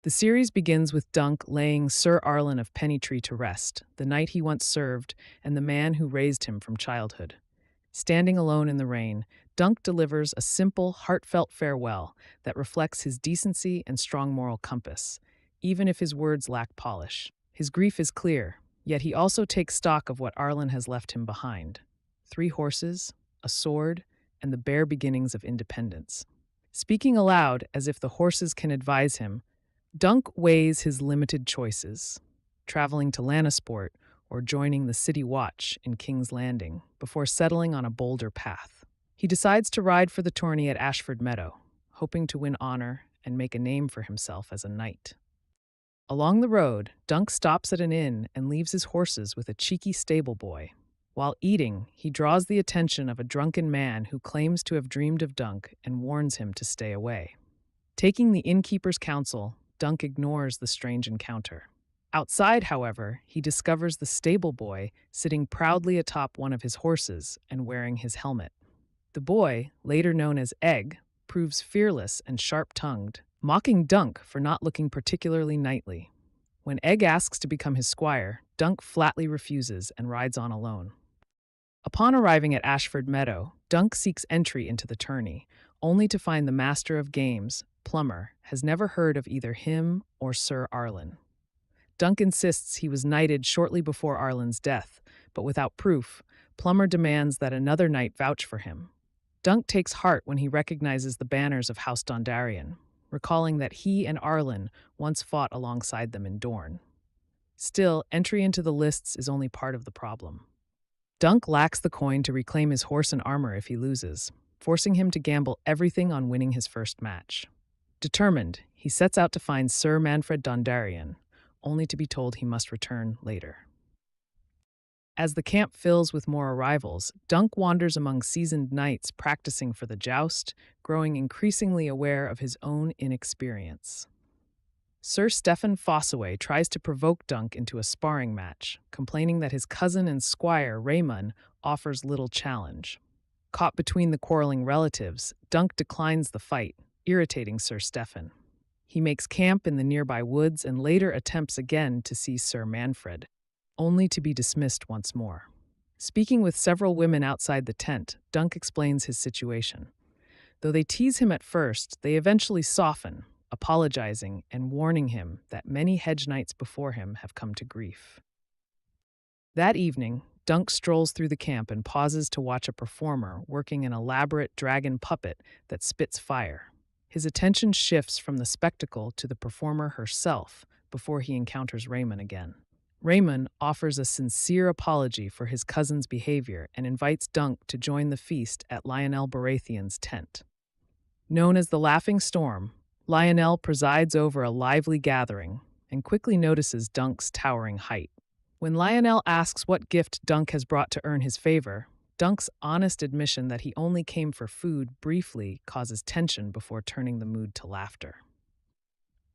The series begins with Dunk laying Sir Arlen of Pennytree to rest, the knight he once served and the man who raised him from childhood. Standing alone in the rain, Dunk delivers a simple, heartfelt farewell that reflects his decency and strong moral compass, even if his words lack polish. His grief is clear, yet he also takes stock of what Arlen has left him behind: 3 horses, a sword, and the bare beginnings of independence. Speaking aloud, as if the horses can advise him, Dunk weighs his limited choices, traveling to Lannisport or joining the City Watch in King's Landing before settling on a bolder path. He decides to ride for the tourney at Ashford Meadow, hoping to win honor and make a name for himself as a knight. Along the road, Dunk stops at an inn and leaves his horses with a cheeky stable boy. While eating, he draws the attention of a drunken man who claims to have dreamed of Dunk and warns him to stay away. Taking the innkeeper's counsel, Dunk ignores the strange encounter. Outside, however, he discovers the stable boy sitting proudly atop one of his horses and wearing his helmet. The boy, later known as Egg, proves fearless and sharp-tongued, mocking Dunk for not looking particularly knightly. When Egg asks to become his squire, Dunk flatly refuses and rides on alone. Upon arriving at Ashford Meadow, Dunk seeks entry into the tourney, only to find the master of games, Plummer, has never heard of either him or Sir Arlen. Dunk insists he was knighted shortly before Arlen's death, but without proof, Plummer demands that another knight vouch for him. Dunk takes heart when he recognizes the banners of House Dondarrion, recalling that he and Arlen once fought alongside them in Dorne. Still, entry into the lists is only part of the problem. Dunk lacks the coin to reclaim his horse and armor if he loses, forcing him to gamble everything on winning his first match. Determined, he sets out to find Sir Manfred Dondarrion, only to be told he must return later. As the camp fills with more arrivals, Dunk wanders among seasoned knights practicing for the joust, growing increasingly aware of his own inexperience. Sir Stephen Fossaway tries to provoke Dunk into a sparring match, complaining that his cousin and squire, Raymond, offers little challenge. Caught between the quarreling relatives, Dunk declines the fight, irritating Sir Stephen. He makes camp in the nearby woods and later attempts again to see Sir Manfred, only to be dismissed once more. Speaking with several women outside the tent, Dunk explains his situation. Though they tease him at first, they eventually soften, apologizing and warning him that many hedge knights before him have come to grief. That evening, Dunk strolls through the camp and pauses to watch a performer working an elaborate dragon puppet that spits fire. His attention shifts from the spectacle to the performer herself before he encounters Raymond again. Raymond offers a sincere apology for his cousin's behavior and invites Dunk to join the feast at Lionel Baratheon's tent. Known as the Laughing Storm, Lionel presides over a lively gathering and quickly notices Dunk's towering height. When Lionel asks what gift Dunk has brought to earn his favor, Dunk's honest admission that he only came for food briefly causes tension before turning the mood to laughter.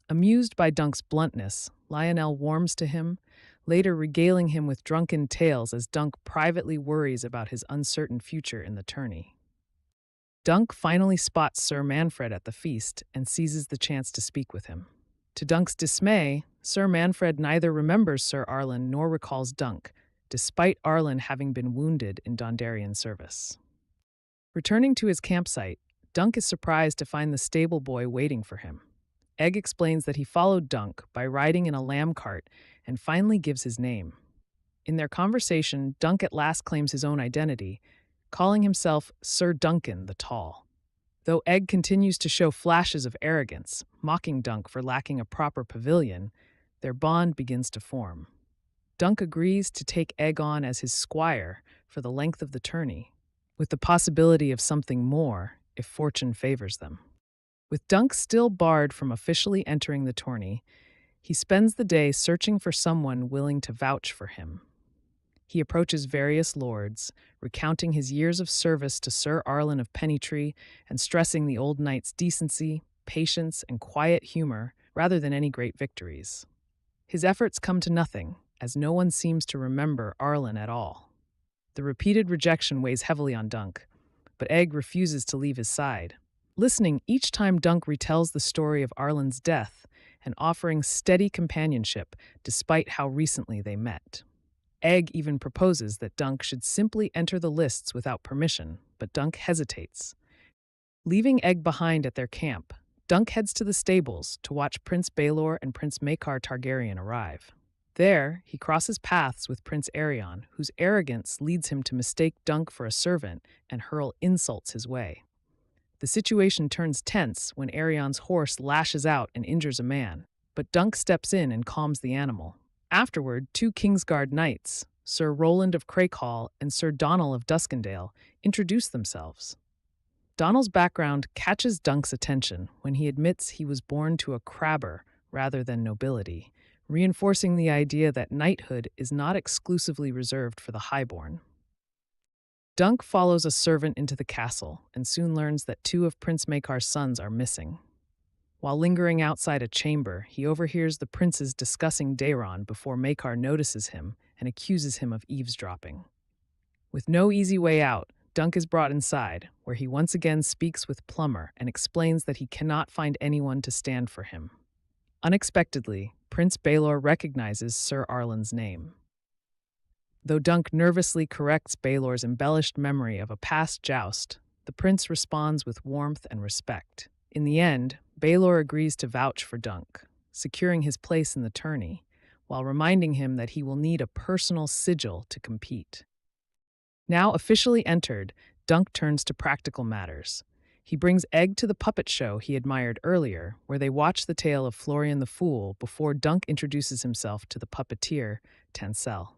Amused by Dunk's bluntness, Lionel warms to him, later regaling him with drunken tales as Dunk privately worries about his uncertain future in the tourney. Dunk finally spots Sir Manfred at the feast and seizes the chance to speak with him. To Dunk's dismay, Sir Manfred neither remembers Sir Arlen nor recalls Dunk, despite Arlen having been wounded in Dondarrion service. Returning to his campsite, Dunk is surprised to find the stable boy waiting for him. Egg explains that he followed Dunk by riding in a lamb cart and finally gives his name. In their conversation, Dunk at last claims his own identity, calling himself Sir Duncan the Tall. Though Egg continues to show flashes of arrogance, mocking Dunk for lacking a proper pavilion, their bond begins to form. Dunk agrees to take Egg on as his squire for the length of the tourney, with the possibility of something more if fortune favors them. With Dunk still barred from officially entering the tourney, he spends the day searching for someone willing to vouch for him. He approaches various lords, recounting his years of service to Sir Arlen of Pennytree and stressing the old knight's decency, patience, and quiet humor rather than any great victories. His efforts come to nothing, as no one seems to remember Arlen at all. The repeated rejection weighs heavily on Dunk, but Egg refuses to leave his side, listening each time Dunk retells the story of Arlen's death and offering steady companionship despite how recently they met. Egg even proposes that Dunk should simply enter the lists without permission, but Dunk hesitates. Leaving Egg behind at their camp, Dunk heads to the stables to watch Prince Baelor and Prince Maekar Targaryen arrive. There, he crosses paths with Prince Aerion, whose arrogance leads him to mistake Dunk for a servant and hurl insults his way. The situation turns tense when Aerion's horse lashes out and injures a man, but Dunk steps in and calms the animal. Afterward, two Kingsguard knights, Sir Roland of Crakehall and Sir Donal of Duskendale, introduce themselves. Donal's background catches Dunk's attention when he admits he was born to a crabber rather than nobility, reinforcing the idea that knighthood is not exclusively reserved for the highborn. Dunk follows a servant into the castle and soon learns that two of Prince Maekar's sons are missing. While lingering outside a chamber, he overhears the princes discussing Daeron before Maekar notices him and accuses him of eavesdropping. With no easy way out, Dunk is brought inside, where he once again speaks with Plummer and explains that he cannot find anyone to stand for him. Unexpectedly, Prince Baelor recognizes Sir Arlan's name. Though Dunk nervously corrects Baelor's embellished memory of a past joust, the prince responds with warmth and respect. In the end, Baelor agrees to vouch for Dunk, securing his place in the tourney, while reminding him that he will need a personal sigil to compete. Now officially entered, Dunk turns to practical matters. He brings Egg to the puppet show he admired earlier, where they watch the tale of Florian the Fool before Dunk introduces himself to the puppeteer, Tansel.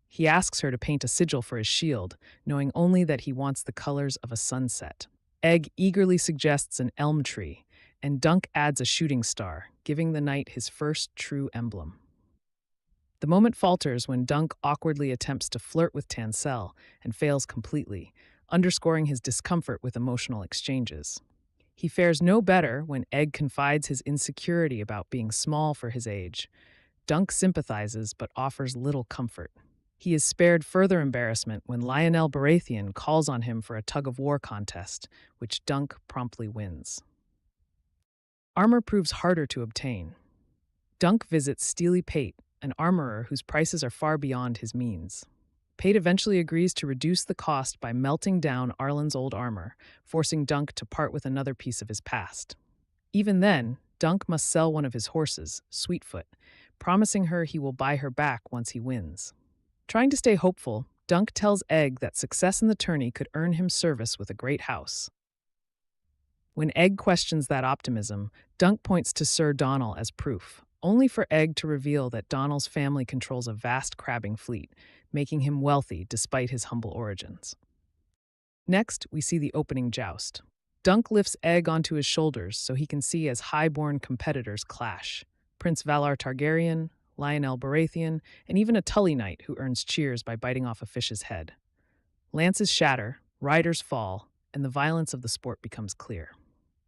He asks her to paint a sigil for his shield, knowing only that he wants the colors of a sunset. Egg eagerly suggests an elm tree, and Dunk adds a shooting star, giving the knight his first true emblem. The moment falters when Dunk awkwardly attempts to flirt with Tansel and fails completely, underscoring his discomfort with emotional exchanges. He fares no better when Egg confides his insecurity about being small for his age. Dunk sympathizes but offers little comfort. He is spared further embarrassment when Lionel Baratheon calls on him for a tug-of-war contest, which Dunk promptly wins. Armor proves harder to obtain. Dunk visits Steely Pate, an armorer whose prices are far beyond his means. Pate eventually agrees to reduce the cost by melting down Arlan's old armor, forcing Dunk to part with another piece of his past. Even then, Dunk must sell one of his horses, Sweetfoot, promising her he will buy her back once he wins. Trying to stay hopeful, Dunk tells Egg that success in the tourney could earn him service with a great house. When Egg questions that optimism, Dunk points to Sir Donal as proof, only for Egg to reveal that Donal's family controls a vast crabbing fleet, making him wealthy despite his humble origins. Next, we see the opening joust. Dunk lifts Egg onto his shoulders so he can see as highborn competitors clash. Prince Valar Targaryen, Lionel Baratheon, and even a Tully Knight who earns cheers by biting off a fish's head. Lances shatter, riders fall, and the violence of the sport becomes clear.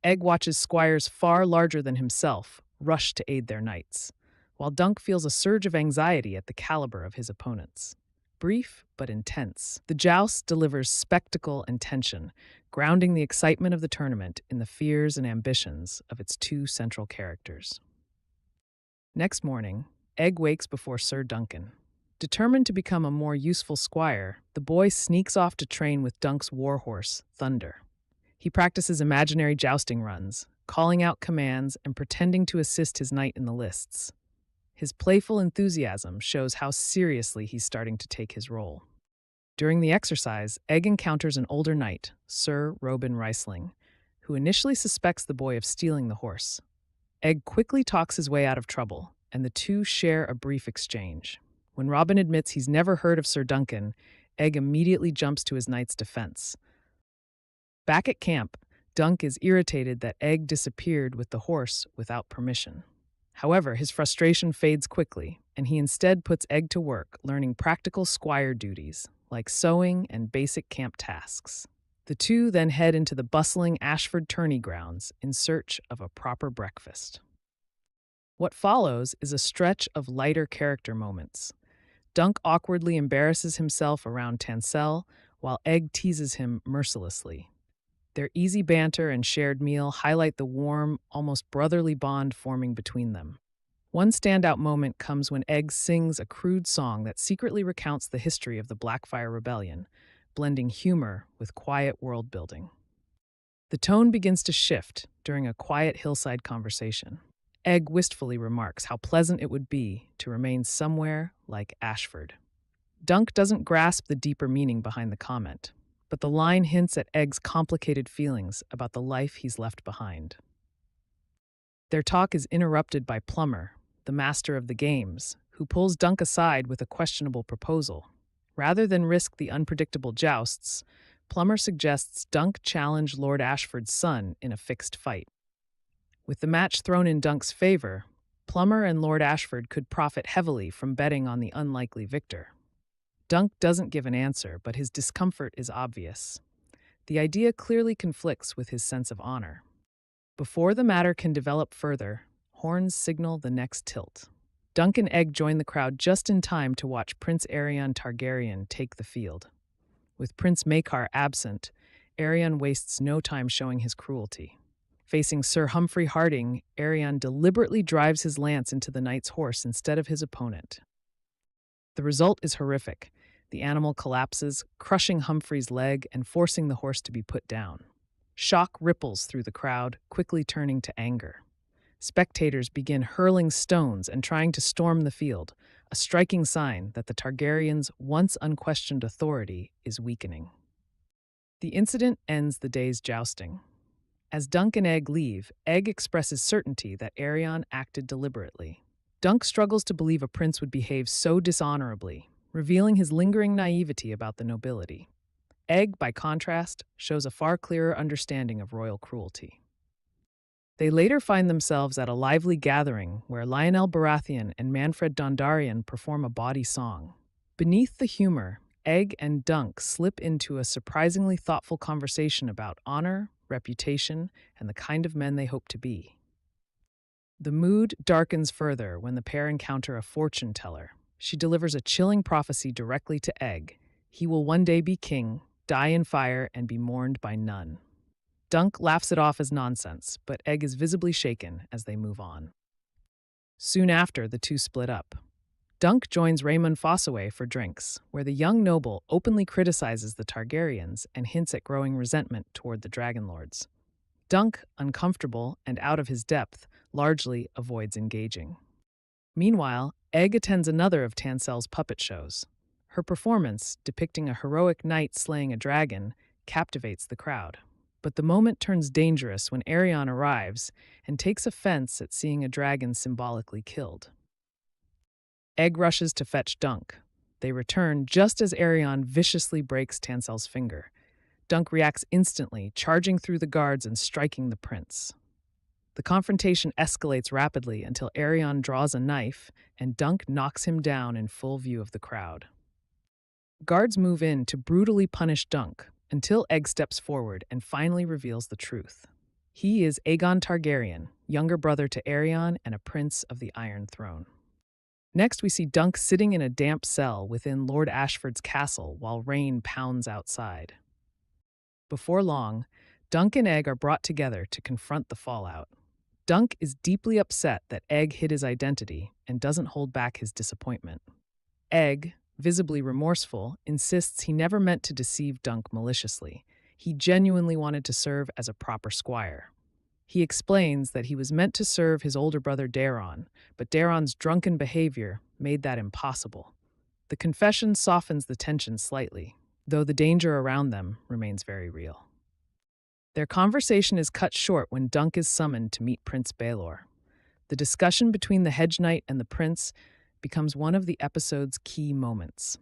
Egg watches squires far larger than himself rush to aid their knights, while Dunk feels a surge of anxiety at the caliber of his opponents. Brief but intense, the joust delivers spectacle and tension, grounding the excitement of the tournament in the fears and ambitions of its two central characters. Next morning, Egg wakes before Sir Duncan. Determined to become a more useful squire, the boy sneaks off to train with Dunk's warhorse, Thunder. He practices imaginary jousting runs, calling out commands and pretending to assist his knight in the lists. His playful enthusiasm shows how seriously he's starting to take his role. During the exercise, Egg encounters an older knight, Sir Robin Riesling, who initially suspects the boy of stealing the horse. Egg quickly talks his way out of trouble, and the two share a brief exchange. When Robin admits he's never heard of Sir Duncan, Egg immediately jumps to his knight's defense. Back at camp, Dunk is irritated that Egg disappeared with the horse without permission. However, his frustration fades quickly, and he instead puts Egg to work learning practical squire duties, like sewing and basic camp tasks. The two then head into the bustling Ashford tourney grounds in search of a proper breakfast. What follows is a stretch of lighter character moments. Dunk awkwardly embarrasses himself around Tansel, while Egg teases him mercilessly. Their easy banter and shared meal highlight the warm, almost brotherly bond forming between them. One standout moment comes when Egg sings a crude song that secretly recounts the history of the Blackfire Rebellion, blending humor with quiet world building. The tone begins to shift during a quiet hillside conversation. Egg wistfully remarks how pleasant it would be to remain somewhere like Ashford. Dunk doesn't grasp the deeper meaning behind the comment, but the line hints at Egg's complicated feelings about the life he's left behind. Their talk is interrupted by Plummer, the master of the games, who pulls Dunk aside with a questionable proposal. Rather than risk the unpredictable jousts, Plummer suggests Dunk challenge Lord Ashford's son in a fixed fight. With the match thrown in Dunk's favor, Plummer and Lord Ashford could profit heavily from betting on the unlikely victor. Dunk doesn't give an answer, but his discomfort is obvious. The idea clearly conflicts with his sense of honor. Before the matter can develop further, horns signal the next tilt. Dunk and Egg join the crowd just in time to watch Prince Aerion Targaryen take the field. With Prince Maekar absent, Aerion wastes no time showing his cruelty. Facing Sir Humphrey Harding, Aerion deliberately drives his lance into the knight's horse instead of his opponent. The result is horrific. The animal collapses, crushing Humphrey's leg and forcing the horse to be put down. Shock ripples through the crowd, quickly turning to anger. Spectators begin hurling stones and trying to storm the field, a striking sign that the Targaryens' once unquestioned authority is weakening. The incident ends the day's jousting. As Dunk and Egg leave, Egg expresses certainty that Aerion acted deliberately. Dunk struggles to believe a prince would behave so dishonorably, revealing his lingering naivety about the nobility. Egg, by contrast, shows a far clearer understanding of royal cruelty. They later find themselves at a lively gathering where Lionel Baratheon and Manfred Dondarrion perform a bawdy song. Beneath the humor, Egg and Dunk slip into a surprisingly thoughtful conversation about honor, reputation, and the kind of men they hope to be. The mood darkens further when the pair encounter a fortune teller. She delivers a chilling prophecy directly to Egg. He will one day be king, die in fire, and be mourned by none. Dunk laughs it off as nonsense, but Egg is visibly shaken as they move on. Soon after, the two split up. Dunk joins Raymond Fossaway for drinks, where the young noble openly criticizes the Targaryens and hints at growing resentment toward the Dragonlords. Dunk, uncomfortable and out of his depth, largely avoids engaging. Meanwhile, Egg attends another of Tancel's puppet shows. Her performance, depicting a heroic knight slaying a dragon, captivates the crowd. But the moment turns dangerous when Aerion arrives and takes offense at seeing a dragon symbolically killed. Egg rushes to fetch Dunk. They return just as Aerion viciously breaks Tancel's finger. Dunk reacts instantly, charging through the guards and striking the prince. The confrontation escalates rapidly until Aerion draws a knife and Dunk knocks him down in full view of the crowd. Guards move in to brutally punish Dunk until Egg steps forward and finally reveals the truth. He is Aegon Targaryen, younger brother to Aerion and a prince of the Iron Throne. Next, we see Dunk sitting in a damp cell within Lord Ashford's castle while rain pounds outside. Before long, Dunk and Egg are brought together to confront the fallout. Dunk is deeply upset that Egg hid his identity and doesn't hold back his disappointment. Egg, visibly remorseful, insists he never meant to deceive Dunk maliciously. He genuinely wanted to serve as a proper squire. He explains that he was meant to serve his older brother Daeron, but Daeron's drunken behavior made that impossible. The confession softens the tension slightly, though the danger around them remains very real. Their conversation is cut short when Dunk is summoned to meet Prince Baelor. The discussion between the Hedge Knight and the prince becomes one of the episode's key moments.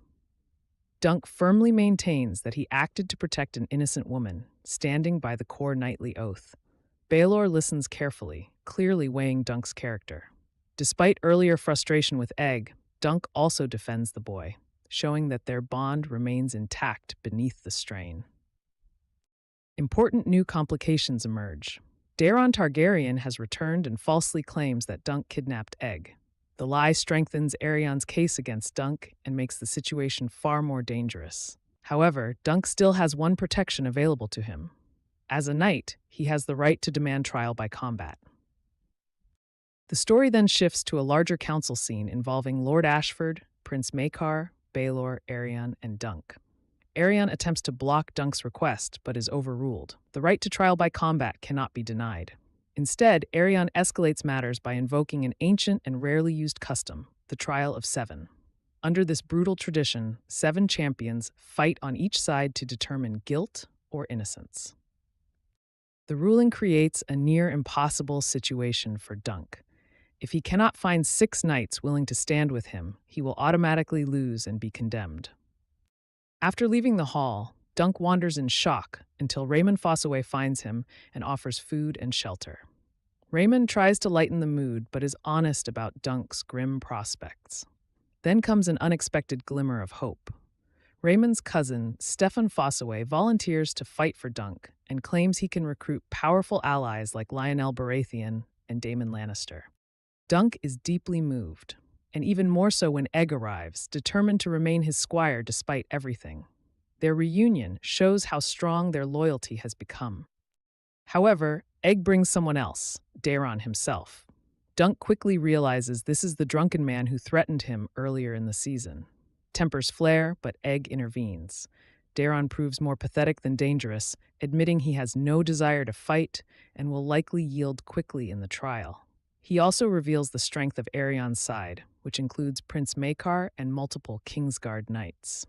Dunk firmly maintains that he acted to protect an innocent woman, standing by the core knightly oath. Baelor listens carefully, clearly weighing Dunk's character. Despite earlier frustration with Egg, Dunk also defends the boy, showing that their bond remains intact beneath the strain. Important new complications emerge. Daeron Targaryen has returned and falsely claims that Dunk kidnapped Egg. The lie strengthens Aerion's case against Dunk and makes the situation far more dangerous. However, Dunk still has one protection available to him. As a knight, he has the right to demand trial by combat. The story then shifts to a larger council scene involving Lord Ashford, Prince Maekar, Baelor, Arion, and Dunk. Arion attempts to block Dunk's request, but is overruled. The right to trial by combat cannot be denied. Instead, Arion escalates matters by invoking an ancient and rarely used custom, the trial of seven. Under this brutal tradition, 7 champions fight on each side to determine guilt or innocence. The ruling creates a near impossible situation for Dunk. If he cannot find 6 knights willing to stand with him, he will automatically lose and be condemned. After leaving the hall, Dunk wanders in shock until Raymond Fossaway finds him and offers food and shelter. Raymond tries to lighten the mood but is honest about Dunk's grim prospects. Then comes an unexpected glimmer of hope. Raymond's cousin, Stefan Fossaway, volunteers to fight for Dunk and claims he can recruit powerful allies like Lionel Baratheon and Daemon Lannister. Dunk is deeply moved, and even more so when Egg arrives, determined to remain his squire despite everything. Their reunion shows how strong their loyalty has become. However, Egg brings someone else, Daeron himself. Dunk quickly realizes this is the drunken man who threatened him earlier in the season. Tempers flare, but Egg intervenes. Daeron proves more pathetic than dangerous, admitting he has no desire to fight and will likely yield quickly in the trial. He also reveals the strength of Arion's side, which includes Prince Maekar and multiple Kingsguard knights.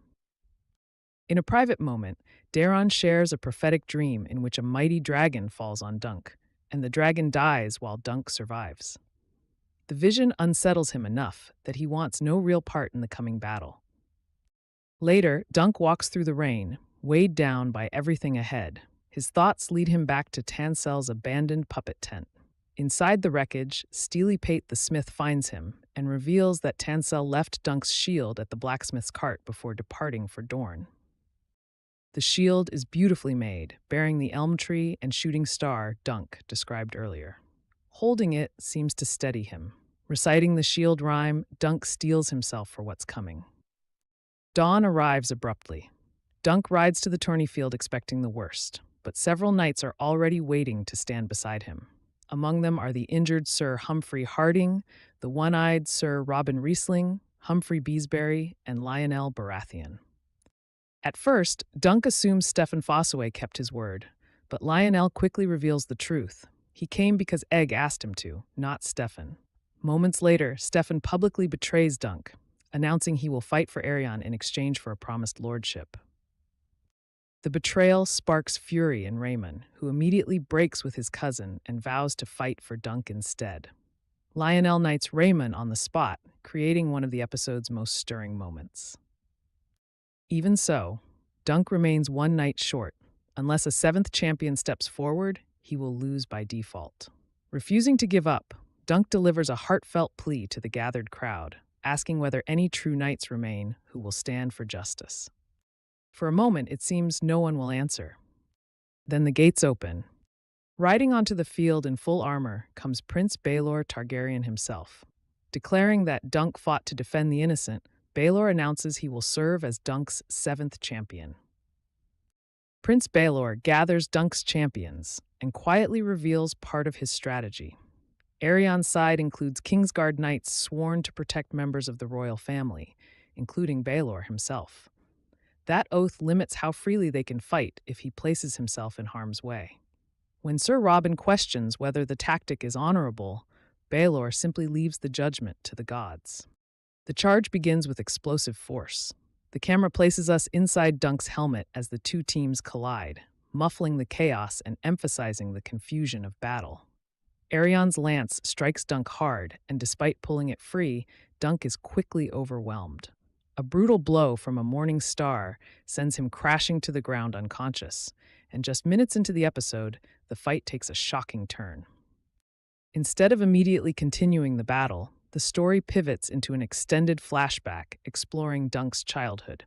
In a private moment, Daeron shares a prophetic dream in which a mighty dragon falls on Dunk, and the dragon dies while Dunk survives. The vision unsettles him enough that he wants no real part in the coming battle. Later, Dunk walks through the rain, weighed down by everything ahead. His thoughts lead him back to Tansel's abandoned puppet tent. Inside the wreckage, Steely Pate the smith finds him and reveals that Tansel left Dunk's shield at the blacksmith's cart before departing for Dorne. The shield is beautifully made, bearing the elm tree and shooting star Dunk described earlier. Holding it seems to steady him. Reciting the shield rhyme, Dunk steels himself for what's coming. Dawn arrives abruptly. Dunk rides to the tourney field expecting the worst, but several knights are already waiting to stand beside him. Among them are the injured Sir Humphrey Harding, the one-eyed Sir Robin Riesling, Humphrey Beesbury, and Lionel Baratheon. At first, Dunk assumes Stefan Fossaway kept his word, but Lionel quickly reveals the truth. He came because Egg asked him to, not Stefan. Moments later, Stefan publicly betrays Dunk, announcing he will fight for Arion in exchange for a promised lordship. The betrayal sparks fury in Raymond, who immediately breaks with his cousin and vows to fight for Dunk instead. Lionel knights Raymond on the spot, creating one of the episode's most stirring moments. Even so, Dunk remains one knight short. Unless a 7th champion steps forward, he will lose by default. Refusing to give up, Dunk delivers a heartfelt plea to the gathered crowd, asking whether any true knights remain who will stand for justice. For a moment, it seems no one will answer. Then the gates open. Riding onto the field in full armor comes Prince Baelor Targaryen himself. Declaring that Dunk fought to defend the innocent, Baelor announces he will serve as Dunk's 7th champion. Prince Baelor gathers Dunk's champions and quietly reveals part of his strategy. Arion's side includes Kingsguard knights sworn to protect members of the royal family, including Baelor himself. That oath limits how freely they can fight if he places himself in harm's way. When Sir Robin questions whether the tactic is honorable, Baelor simply leaves the judgment to the gods. The charge begins with explosive force. The camera places us inside Dunk's helmet as the two teams collide, muffling the chaos and emphasizing the confusion of battle. Arion's lance strikes Dunk hard, and despite pulling it free, Dunk is quickly overwhelmed. A brutal blow from a morning star sends him crashing to the ground unconscious, and just minutes into the episode, the fight takes a shocking turn. Instead of immediately continuing the battle, the story pivots into an extended flashback exploring Dunk's childhood.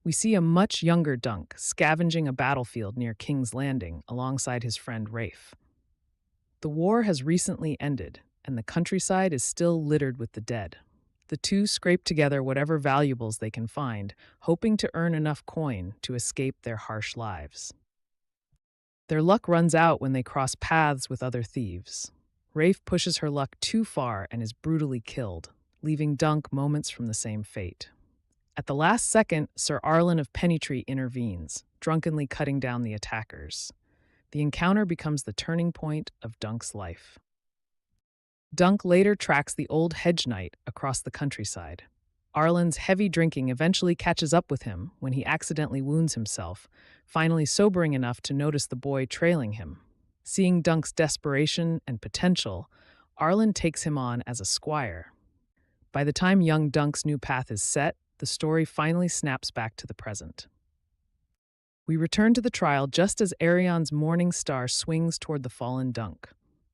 We see a much younger Dunk scavenging a battlefield near King's Landing alongside his friend Rafe. The war has recently ended, and the countryside is still littered with the dead. The two scrape together whatever valuables they can find, hoping to earn enough coin to escape their harsh lives. Their luck runs out when they cross paths with other thieves. Rafe pushes her luck too far and is brutally killed, leaving Dunk moments from the same fate. At the last second, Sir Arlen of Pennytree intervenes, drunkenly cutting down the attackers. The encounter becomes the turning point of Dunk's life. Dunk later tracks the old hedge knight across the countryside. Arlen's heavy drinking eventually catches up with him when he accidentally wounds himself, finally sobering enough to notice the boy trailing him. Seeing Dunk's desperation and potential, Arlen takes him on as a squire. By the time young Dunk's new path is set, the story finally snaps back to the present. We return to the trial just as Aerion's morning star swings toward the fallen Dunk.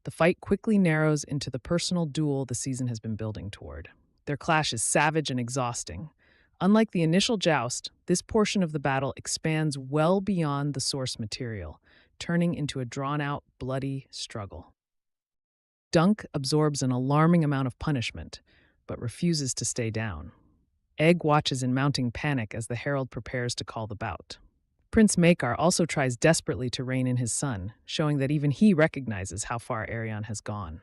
The fight quickly narrows into the personal duel the season has been building toward. Their clash is savage and exhausting. Unlike the initial joust, this portion of the battle expands well beyond the source material, turning into a drawn-out, bloody struggle. Dunk absorbs an alarming amount of punishment, but refuses to stay down. Egg watches in mounting panic as the herald prepares to call the bout. Prince Maekar also tries desperately to rein in his son, showing that even he recognizes how far Aerion has gone.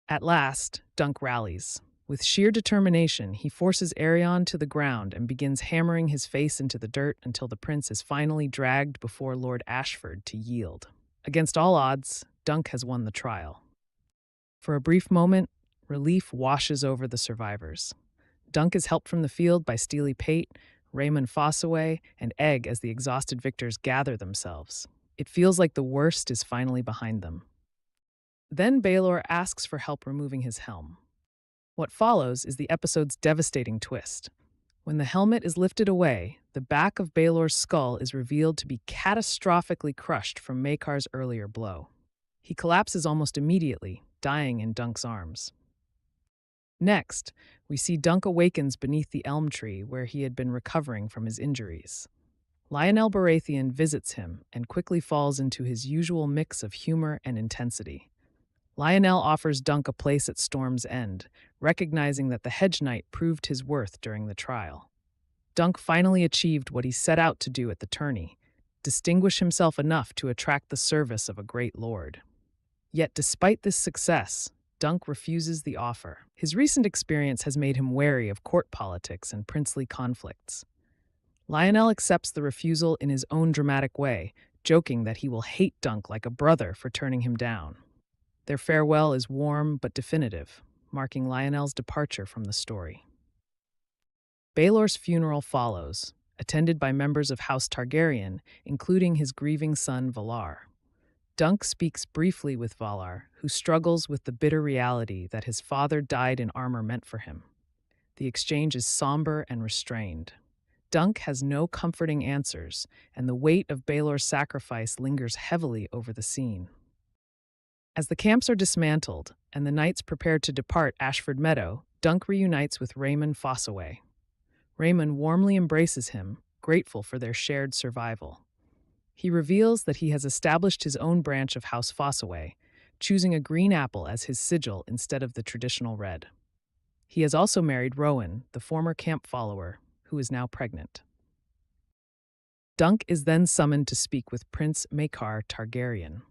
At last, Dunk rallies. With sheer determination, he forces Aerion to the ground and begins hammering his face into the dirt until the prince is finally dragged before Lord Ashford to yield. Against all odds, Dunk has won the trial. For a brief moment, relief washes over the survivors. Dunk is helped from the field by Steely Pate, Raymond Fossaway, and Egg as the exhausted victors gather themselves. It feels like the worst is finally behind them. Then Baelor asks for help removing his helm. What follows is the episode's devastating twist. When the helmet is lifted away, the back of Baelor's skull is revealed to be catastrophically crushed from Maekar's earlier blow. He collapses almost immediately, dying in Dunk's arms. Next, we see Dunk awakens beneath the elm tree where he had been recovering from his injuries. Lionel Baratheon visits him and quickly falls into his usual mix of humor and intensity. Lionel offers Dunk a place at Storm's End, recognizing that the Hedge Knight proved his worth during the trial. Dunk finally achieved what he set out to do at the tourney, distinguish himself enough to attract the service of a great lord. Yet despite this success, Dunk refuses the offer. His recent experience has made him wary of court politics and princely conflicts. Lionel accepts the refusal in his own dramatic way, joking that he will hate Dunk like a brother for turning him down. Their farewell is warm but definitive, marking Lionel's departure from the story. Baelor's funeral follows, attended by members of House Targaryen, including his grieving son Valar. Dunk speaks briefly with Valar, who struggles with the bitter reality that his father died in armor meant for him. The exchange is somber and restrained. Dunk has no comforting answers, and the weight of Baelor's sacrifice lingers heavily over the scene. As the camps are dismantled and the knights prepare to depart Ashford Meadow, Dunk reunites with Raymond Fossaway. Raymond warmly embraces him, grateful for their shared survival. He reveals that he has established his own branch of House Fossaway, choosing a green apple as his sigil instead of the traditional red. He has also married Rowan, the former camp follower, who is now pregnant. Dunk is then summoned to speak with Prince Maekar Targaryen.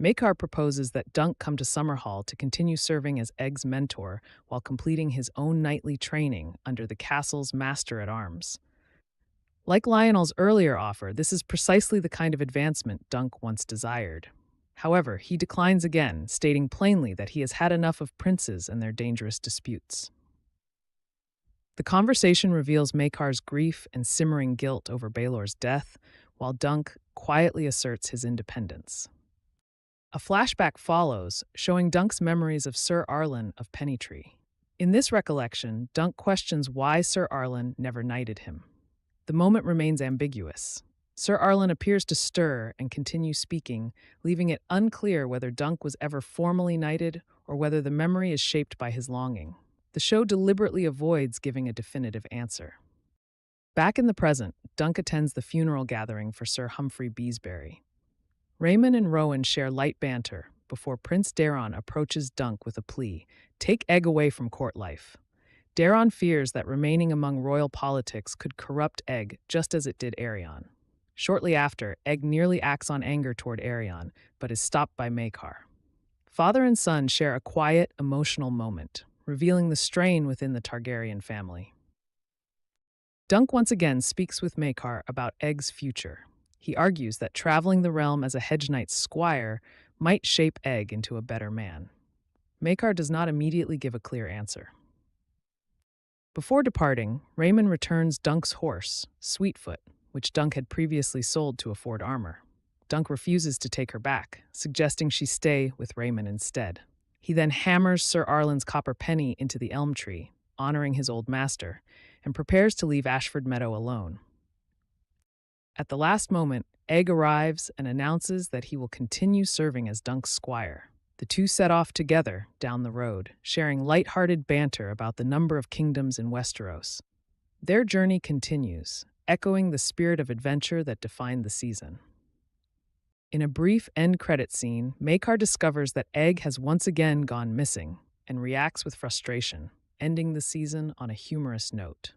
Maekar proposes that Dunk come to Summerhall to continue serving as Egg's mentor while completing his own knightly training under the castle's master-at-arms. Like Lionel's earlier offer, this is precisely the kind of advancement Dunk once desired. However, he declines again, stating plainly that he has had enough of princes and their dangerous disputes. The conversation reveals Maekar's grief and simmering guilt over Baelor's death, while Dunk quietly asserts his independence. A flashback follows, showing Dunk's memories of Sir Arlen of Pennytree. In this recollection, Dunk questions why Sir Arlen never knighted him. The moment remains ambiguous. Sir Arlen appears to stir and continue speaking, leaving it unclear whether Dunk was ever formally knighted or whether the memory is shaped by his longing. The show deliberately avoids giving a definitive answer. Back in the present, Dunk attends the funeral gathering for Sir Humphrey Beesbury. Raymond and Rowan share light banter before Prince Daeron approaches Dunk with a plea: take Egg away from court life. Daeron fears that remaining among royal politics could corrupt Egg just as it did Aerion. Shortly after, Egg nearly acts on anger toward Aerion, but is stopped by Maekar. Father and son share a quiet, emotional moment, revealing the strain within the Targaryen family. Dunk once again speaks with Maekar about Egg's future. He argues that traveling the realm as a Hedge Knight's squire might shape Egg into a better man. Maekar does not immediately give a clear answer. Before departing, Raymond returns Dunk's horse, Sweetfoot, which Dunk had previously sold to afford armor. Dunk refuses to take her back, suggesting she stay with Raymond instead. He then hammers Sir Arlan's copper penny into the elm tree, honoring his old master, and prepares to leave Ashford Meadow alone. At the last moment, Egg arrives and announces that he will continue serving as Dunk's squire. The two set off together down the road, sharing light-hearted banter about the number of kingdoms in Westeros. Their journey continues, echoing the spirit of adventure that defined the season. In a brief end-credit scene, Maekar discovers that Egg has once again gone missing and reacts with frustration, ending the season on a humorous note.